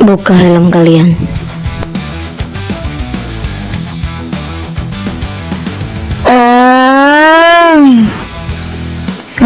Buka helm kalian.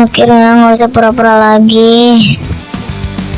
Akhirnya nggak usah pura-pura lagi.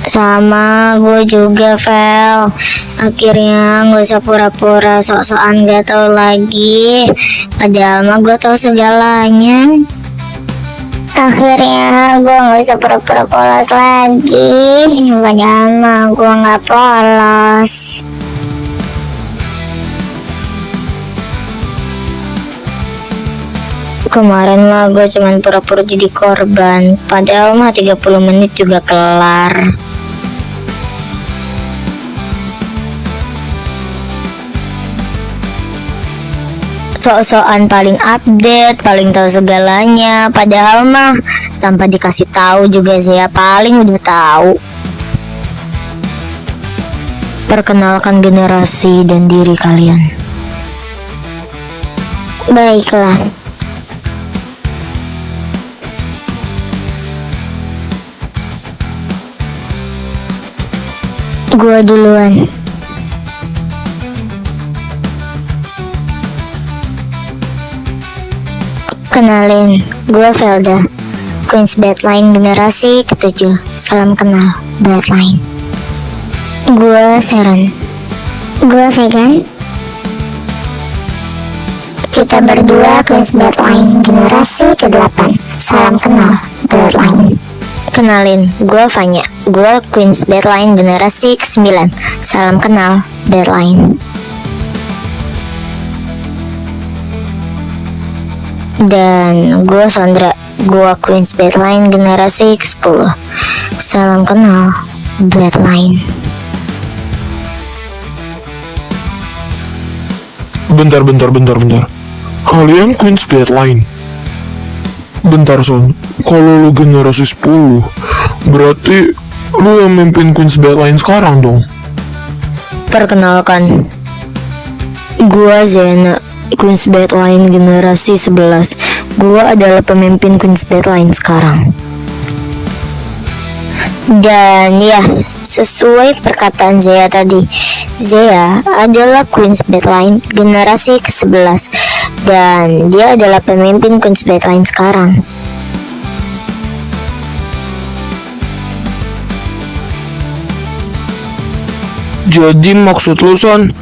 Sama gue juga, Vel. Akhirnya nggak usah pura-pura sok-sokan gak tahu lagi. Padahal mah gue tahu segalanya. Akhirnya gue nggak usah pura-pura polos lagi. Padahal mah gue nggak polos. Kemarin mah gue cuman pura-pura jadi korban. Padahal mah 30 menit juga kelar. Sok-sokan paling update, paling tahu segalanya. Padahal mah tanpa dikasih tahu juga saya paling udah tahu. Perkenalkan generasi dan diri kalian. Baiklah. Gua duluan. Kenalin, gua Velda, Queen's Bloodline generasi ke-7. Salam kenal, Bloodline. Gua Sharon. Gua Vegan. Kita berdua Queen's Bloodline generasi ke-8. Salam kenal, Bloodline. Kenalin, gue Vanya. Gue Queen's Bloodline generasi ke-9. Salam kenal, Bloodline. Dan gue Sondra. Gue Queen's Bloodline generasi ke-10. Salam kenal, Bloodline. Bentar. Kalian Queen's Bloodline. Bentar Son, kalau lu generasi 10, berarti lu yang mimpin Queen's Bloodline sekarang dong. Perkenalkan, gua Zena, Queen's Bloodline generasi 11. Gua adalah pemimpin Queen's Bloodline sekarang. Dan ya, sesuai perkataan Zea tadi, Zea adalah Queen's Bloodline generasi ke-11 dan dia adalah pemimpin Queen's Bloodline sekarang. Jadi maksud lu Son,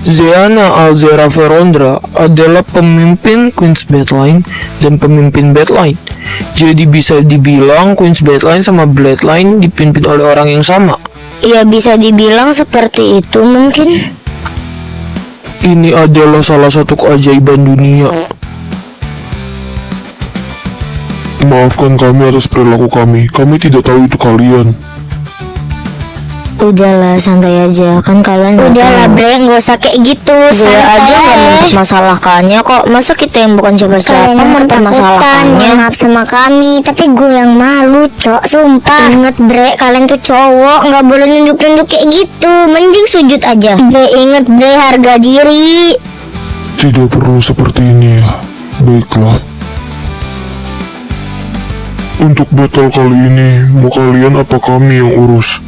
Zeana Alzera Verondra adalah pemimpin Queen's Bloodline dan pemimpin Bloodline. Jadi bisa dibilang Queen's Bloodline sama Bloodline dipimpin oleh orang yang sama. Ya bisa dibilang seperti itu mungkin. Ini adalah salah satu keajaiban dunia. Maafkan kami atas perilaku kami. Kami tidak tahu itu kalian. Udahlah, santai aja, kan kalian nggak Udahlah tahu. Bre, nggak usah kayak gitu. Saya aja nggak mempermasalahkannya kok. Masa kita yang bukan siapa-siapa mempermasalahkannya? Maaf sama kami, tapi gue yang malu, Cok. Sumpah. Ingat Bre, kalian tuh cowok, nggak boleh nunduk-nunduk kayak gitu. Mending sujud aja. Bre, inget Bre, harga diri. Tidak perlu seperti ini ya. Baiklah. Untuk battle kali ini, mau kalian apa kami yang urus?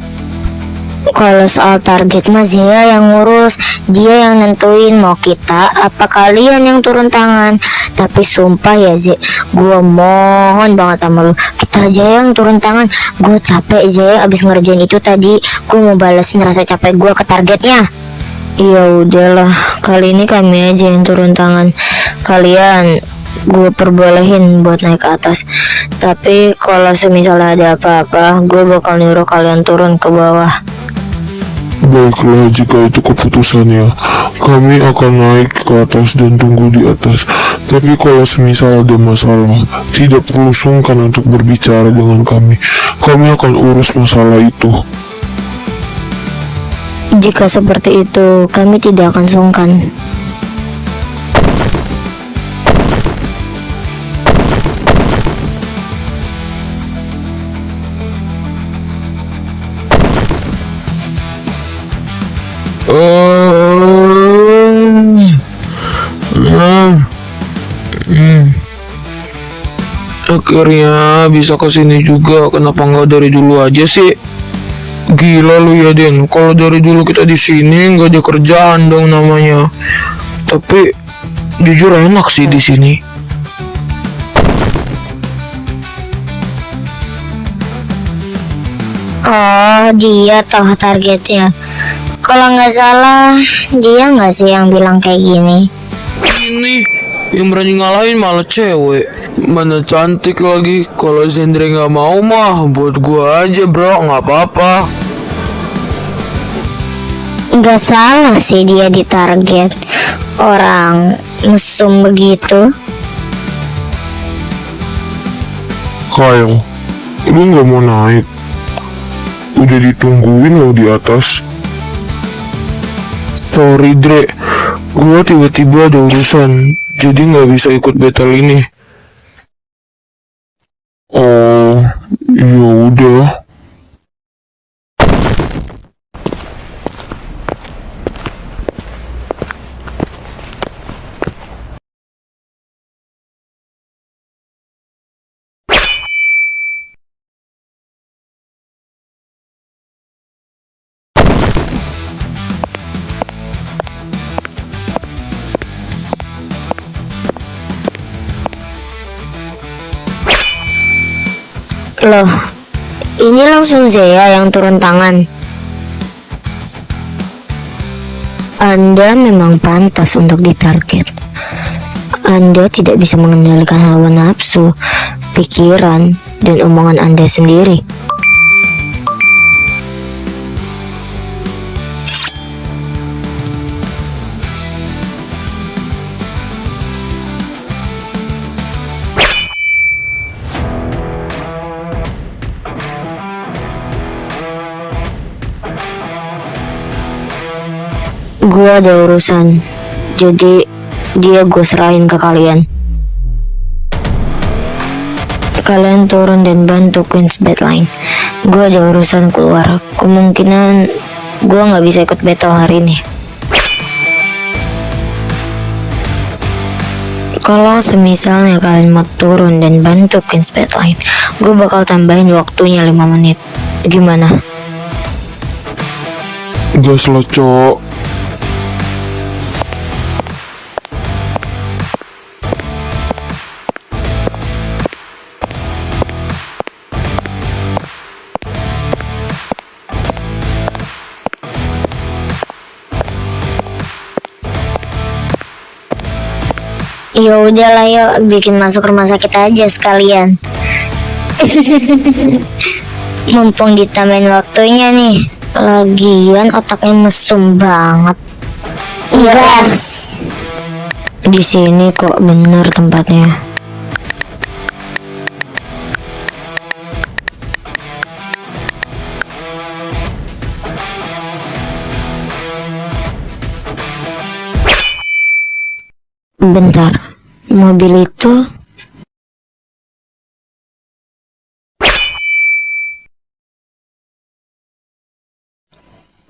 Kalau soal target mah Zea yang ngurus, dia yang nentuin mau kita apa kalian yang turun tangan. Tapi sumpah ya Ze, gue mohon banget sama lu, kita aja yang turun tangan. Gue capek Ze, abis ngerjain itu tadi. Gue mau balesin rasa capek gue ke targetnya. Ya udahlah, kali ini kami aja yang turun tangan. Kalian gue perbolehin buat naik ke atas. Tapi kalau semisalnya ada apa-apa, gue bakal nyuruh kalian turun ke bawah. Baiklah, jika itu keputusannya, kami akan naik ke atas dan tunggu di atas. Tapi kalau semisal ada masalah, tidak perlu sungkan untuk berbicara dengan kami. Kami akan urus masalah itu. Jika seperti itu, kami tidak akan sungkan. Akhirnya bisa kesini juga. Kenapa nggak dari dulu aja sih? Gila lu ya Den, kalau dari dulu kita di sini nggak ada kerjaan dong namanya. Tapi jujur enak sih di sini. Oh, dia toh targetnya. Kalau nggak salah, dia nggak sih yang bilang kayak gini? Ini yang berani ngalahin malah cewek. Mana cantik lagi. Kalau Zendre nggak mau mah buat gua aja bro, nggak apa-apa. Nggak salah sih dia ditarget. Orang mesum begitu. Kyle, lu nggak mau naik? Udah ditungguin lo di atas. Sorry Dre, gua tiba-tiba ada urusan, jadi nggak bisa ikut battle ini. Oh, ya udah. Loh, ini langsung Zea yang turun tangan. Anda memang pantas untuk ditarget. Anda tidak bisa mengendalikan hawa nafsu, pikiran, dan omongan Anda sendiri. Gua ada urusan, jadi dia gue serahin ke kalian. Kalian turun dan bantu Queen's Battleline. Gue ada urusan keluar. Kemungkinan gue nggak bisa ikut battle hari ini. Kalau semisalnya kalian mau turun dan bantu Queen's Battleline, gue bakal tambahin waktunya 5 menit. Gimana? Gas lah, Cok. Ya udahlah, yuk bikin masuk rumah sakit aja sekalian. Mumpung ditambahin waktunya nih. Lagian otaknya mesum banget. Yes. Di sini kok bener tempatnya. Bentar, mobil itu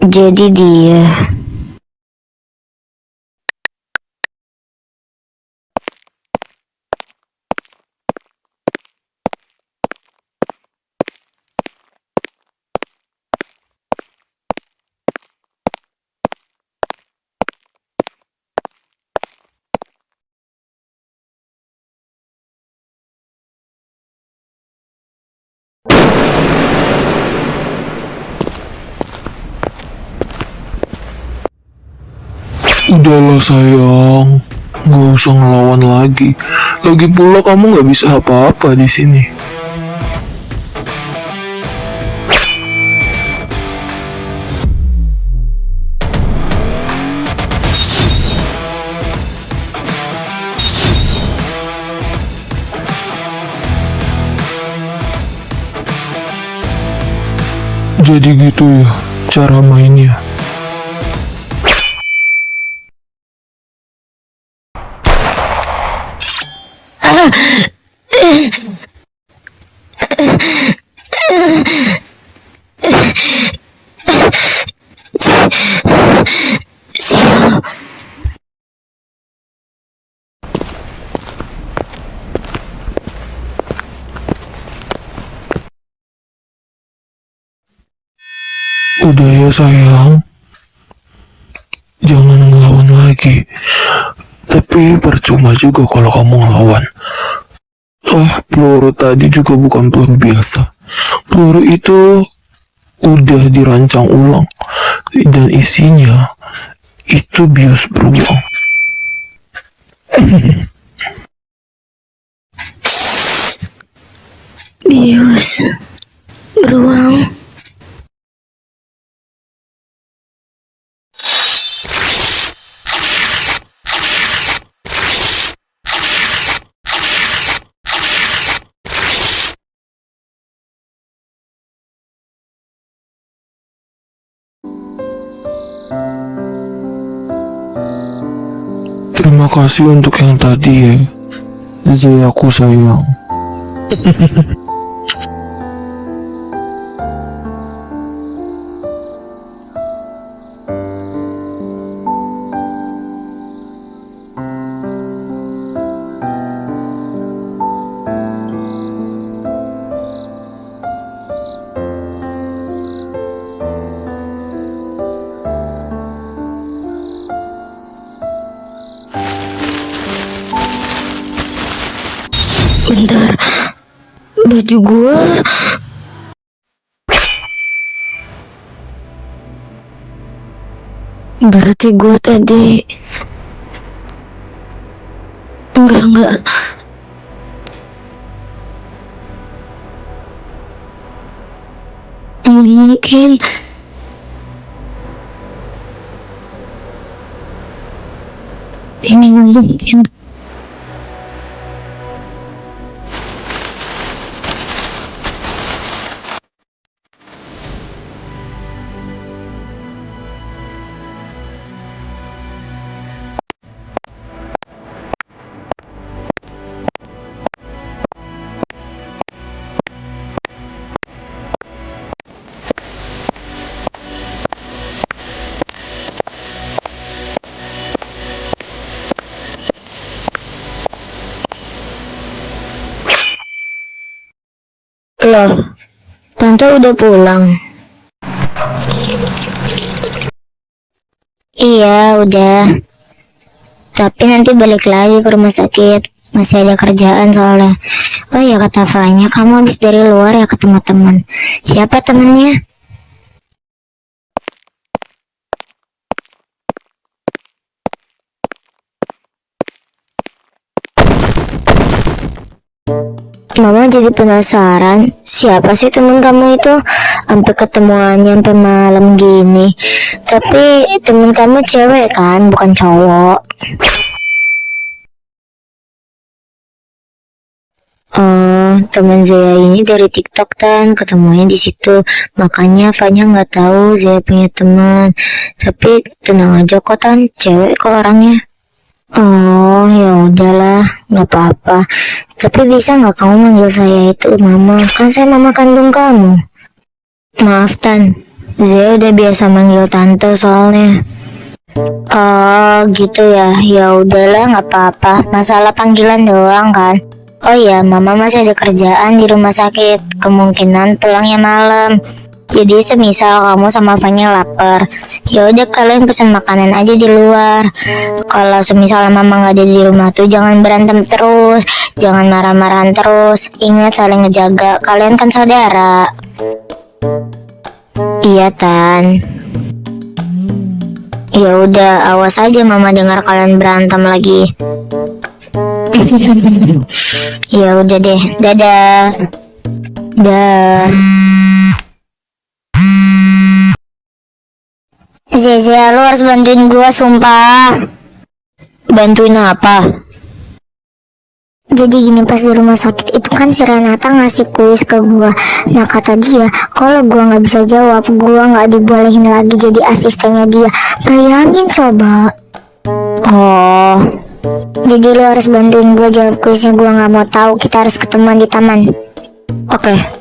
jadi dia. Udahlah sayang, nggak usah ngelawan lagi. Lagi pula kamu nggak bisa apa-apa di sini. Jadi gitu ya cara mainnya. Udah ya sayang, jangan ngelawan lagi. Tapi percuma juga kalau kamu ngelawan. Toh peluru tadi juga bukan peluru biasa. Peluru itu udah dirancang ulang dan isinya itu bius beruang. Bius beruang. Terima kasih untuk yang tadi ya, Zee aku sayang. Bentar, baju gua berarti gua tadi enggak nggak mungkin. Ini nggak mungkin. Loh, tante udah pulang. Iya, udah. Tapi nanti balik lagi ke rumah sakit. Masih ada kerjaan soalnya. Oh ya, kata Fanya, kamu habis dari luar ya ketemu teman. Siapa temennya? Mama jadi penasaran, siapa sih temen kamu itu? Sampai ketemuannya sampai malam gini. Tapi temen kamu cewek kan, bukan cowok. Teman Zaya ini dari TikTok kan, ketemunya di situ. Makanya Fanya nggak tahu Zaya punya teman. Tapi tenang aja kok Tan, cewek kok orangnya. Oh ya udahlah, nggak apa-apa. Tapi bisa nggak kamu manggil saya itu mama? Kan saya mama kandung kamu. Maaf Tan, Zaya udah biasa manggil tante soalnya. Oh gitu ya, ya udahlah nggak apa-apa. Masalah panggilan doang kan. Oh iya, mama masih ada kerjaan di rumah sakit. Kemungkinan pulangnya malam. Jadi semisal kamu sama Fanya lapar, ya udah kalian pesan makanan aja di luar. Kalau semisal mama nggak ada di rumah tuh jangan berantem terus, jangan marah-marahan terus. Ingat saling ngejaga, kalian kan saudara. Iya Tan. Ya udah, awas aja mama dengar kalian berantem lagi. Ya udah deh, dadah. Dah. Zezia, lu harus bantuin gua, sumpah. Bantuin apa? Jadi gini, pas di rumah sakit itu kan si Renata ngasih kuis ke gua. Nah kata dia, kalau gua nggak bisa jawab, gua nggak dibolehin lagi jadi asistennya dia. Bayangin coba. Oh, Jadi lu harus bantuin gua jawab kuisnya. Gua nggak mau tahu, kita harus ketemuan di taman. oke.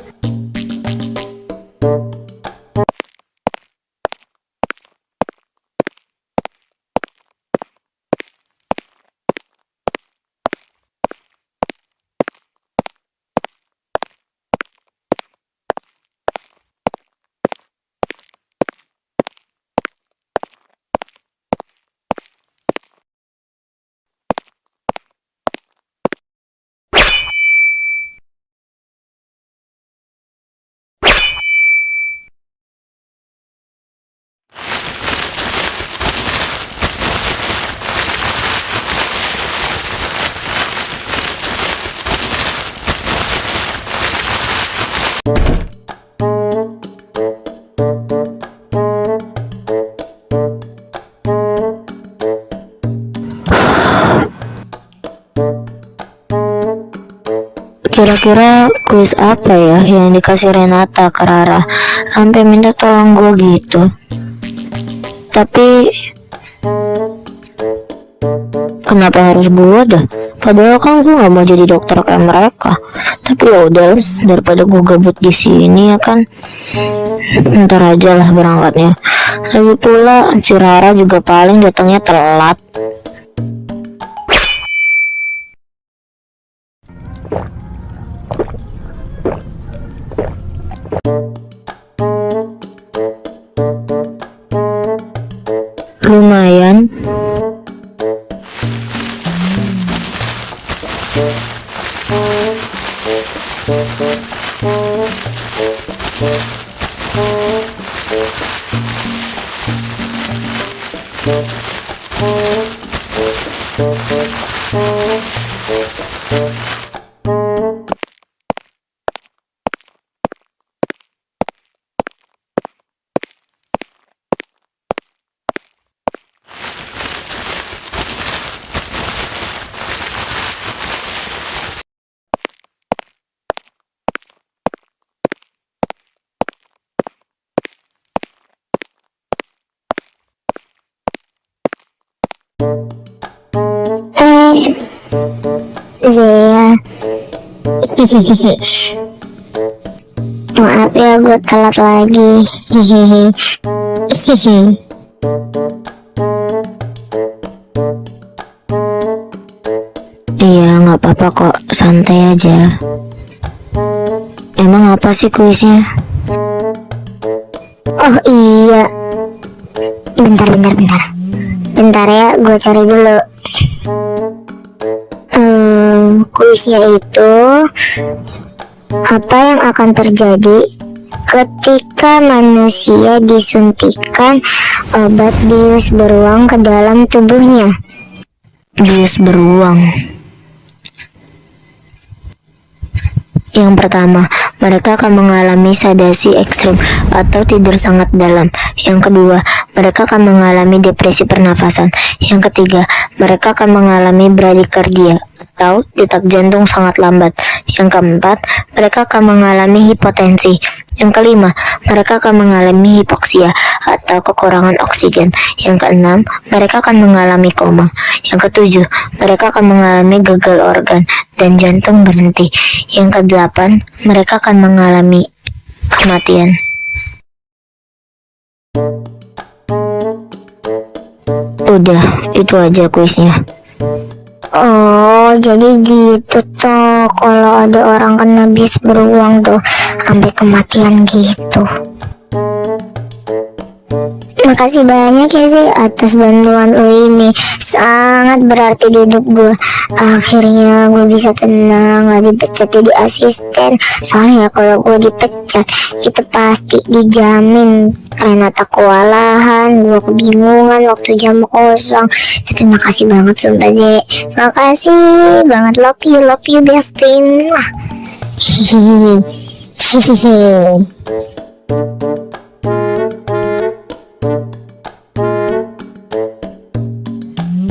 Kira-kira kuis apa ya yang dikasih Renata ke Rara sampai minta tolong gue gitu? Tapi kenapa harus gue dah? Padahal kan gue gak mau jadi dokter kayak mereka. Tapi ya udah, daripada gue gabut di sini ya kan. Ntar aja lah berangkatnya. Lagi pula si Rara juga paling datangnya telat. Lumayan. Zea. Maaf ya gue telat lagi. Iya nggak apa-apa kok, santai aja. Emang apa sih kuisnya? Oh iya, bentar ya, gue cari dulu. Kuisnya itu apa yang akan terjadi ketika manusia disuntikan obat bius beruang ke dalam tubuhnya? Bius beruang. Yang pertama, mereka akan mengalami sedasi ekstrim atau tidur sangat dalam. Yang kedua, mereka akan mengalami depresi pernafasan. Yang ketiga, mereka akan mengalami bradikardia atau detak jantung sangat lambat. Yang keempat, mereka akan mengalami hipotensi. Yang kelima, mereka akan mengalami hipoksia atau kekurangan oksigen. Yang keenam, mereka akan mengalami koma. Yang ketujuh, mereka akan mengalami gagal organ dan jantung berhenti. Yang kedelapan, mereka akan mengalami kematian. Udah, itu aja kuisnya. Oh, jadi gitu toh kalau ada orang kena bius beruang tuh sampai kematian gitu. Makasih banyak ya sih atas bantuan lo ini, sangat berarti di hidup gue. Akhirnya gue bisa tenang, gak dipecat jadi asisten. Soalnya ya kalau gue dipecat itu pasti dijamin Renata kewalahan, gue kebingungan waktu jam kosong. Tapi makasih banget sumpah Ze, makasih banget, love you bestie. Hihihi.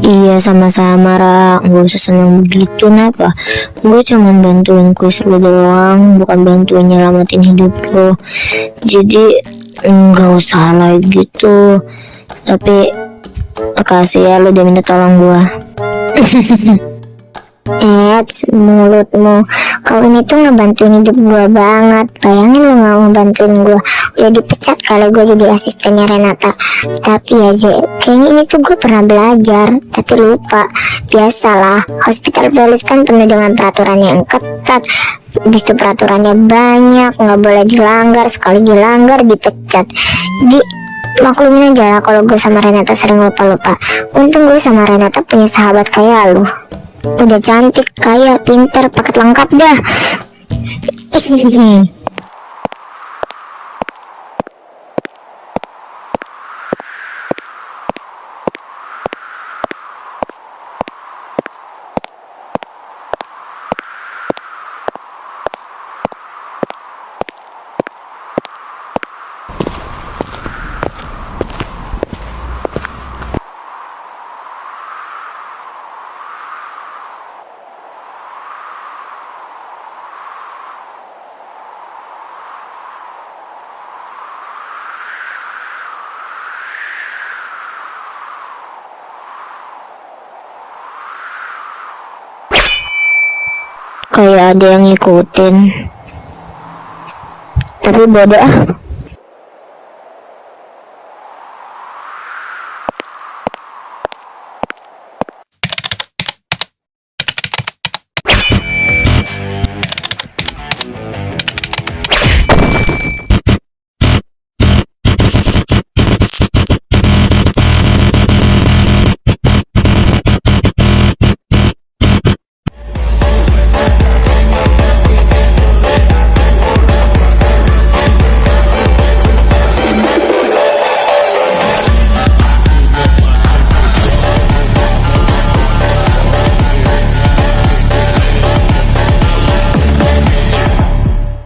Iya sama-sama Ra, gak usah senang begitu napa. Gue cuman bantuin kuis lo doang, bukan bantuin nyelamatin hidup lo. Jadi gak usah lagi gitu. Tapi makasih ya lo udah minta tolong gue. Mulutmu, kau ini tuh ngebantuin hidup gue banget. Bayangin lo gak mau bantuin gue, udah dipecat kali gue jadi asistennya Renata. Tapi ya Ze, kayaknya ini tuh gue pernah belajar tapi lupa. Biasalah, Hospital Playlist kan penuh dengan peraturan yang ketat. Habis itu peraturannya banyak, gak boleh dilanggar. Sekali dilanggar dipecat. Maklumin aja lah kalau gue sama Renata sering lupa-lupa. Untung gue sama Renata punya sahabat kayak lu. Udah cantik, kaya, pinter, paket lengkap dah. kayak ada yang ngikutin. Tapi bodoh ah,